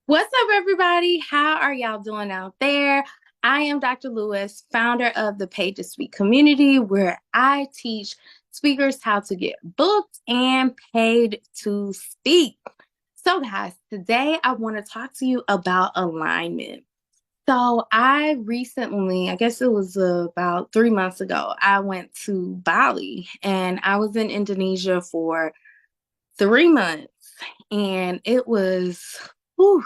What's up, everybody? How are y'all doing out there? I am Dr. Lewis, founder of the Paid to Speak community, where I teach speakers how to get booked and paid to speak. So, guys, today I want to talk to you about alignment. So, I recently, I guess it was about 3 months ago, I went to Bali and I was in Indonesia for 3 months, and whew,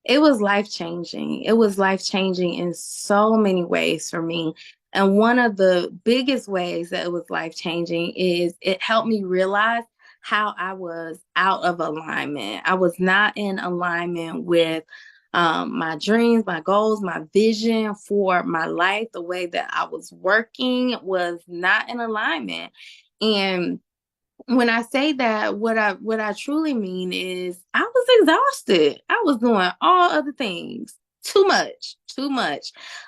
it was life changing. It was life changing in so many ways for me. And one of the biggest ways that it was life changing is it helped me realize how I was out of alignment. I was not in alignment with my dreams, my goals, my vision for my life. The way that I was working was not in alignment. And when I say that, what I truly mean is I was exhausted. I was doing all other things. Too much.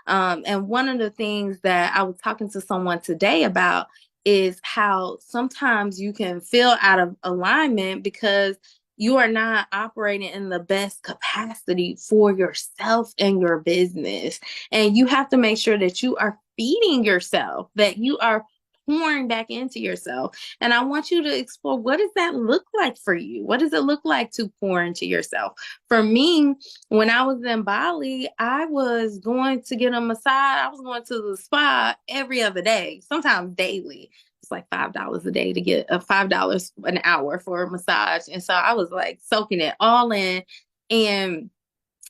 And one of the things that I was talking to someone today about is how sometimes you can feel out of alignment because you are not operating in the best capacity for yourself and your business. And you have to make sure that you are feeding yourself, that you are pouring back into yourself. And I want you to explore, what does that look like for you? What does it look like to pour into yourself? For me, when I was in Bali, I was going to get a massage. I was going to the spa every other day, sometimes daily. It's like $5 a day to get $5 an hour for a massage. And so I was like soaking it all in. And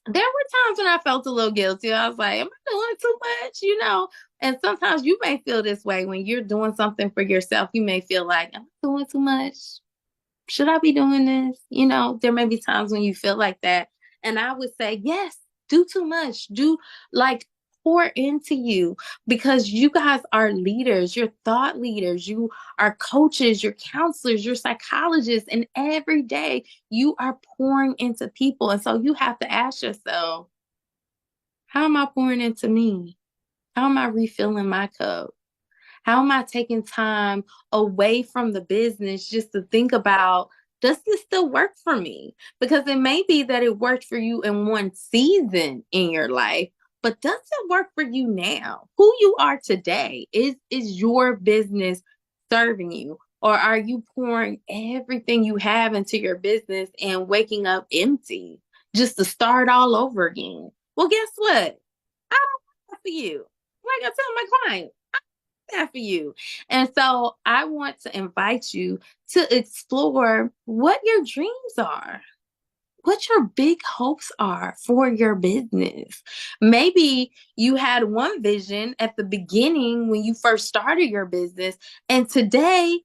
there were times when I felt a little guilty. I was like, am I doing too much? And sometimes you may feel this way when you're doing something for yourself. You may feel like, am I doing too much? Should I be doing this? There may be times when you feel like that. And I would say, yes, do too much. Do, like, pour into you, because you guys are leaders, you're thought leaders, you are coaches, you're counselors, you're psychologists, and every day you are pouring into people. And so you have to ask yourself, how am I pouring into me? How am I refilling my cup? How am I taking time away from the business just to think about, does this still work for me? Because it may be that it worked for you in one season in your life, but does it work for you now? Who you are today, is your business serving you? Or are you pouring everything you have into your business and waking up empty just to start all over again? Well, guess what? I don't want that for you. Like I tell my clients, that for you. And so I want to invite you to explore what your dreams are, what your big hopes are for your business. Maybe you had one vision at the beginning when you first started your business, and today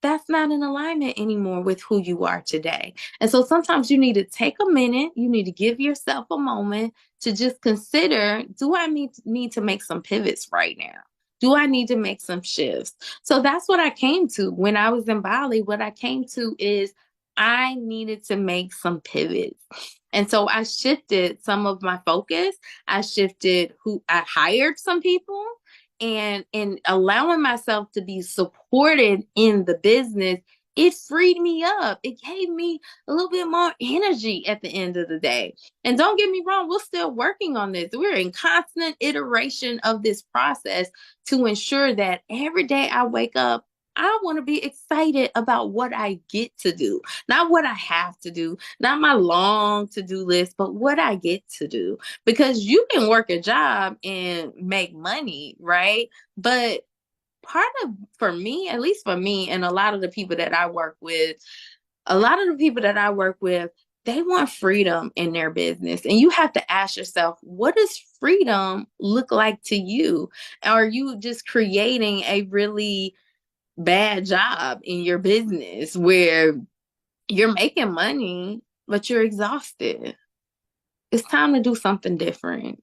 that's not in alignment anymore with who you are today. And so sometimes you need to take a minute, you need to give yourself a moment to just consider, do I need to make some pivots right now? Do I need to make some shifts? So that's what I came to when I was in Bali. What I came to is I needed to make some pivots. And so I shifted some of my focus. I shifted who I hired some people, and in allowing myself to be supported in the business, it freed me up. It gave me a little bit more energy at the end of the day. And don't get me wrong, we're still working on this. We're in constant iteration of this process to ensure that every day I wake up, I want to be excited about what I get to do, not what I have to do, not my long to do list, but what I get to do. Because you can work a job and make money, right? But part of, for me, at least for me, and a lot of the people that I work with, a lot of the people that I work with, they want freedom in their business. And you have to ask yourself, what does freedom look like to you? Are you just creating a really bad job in your business where you're making money, but you're exhausted? It's time to do something different.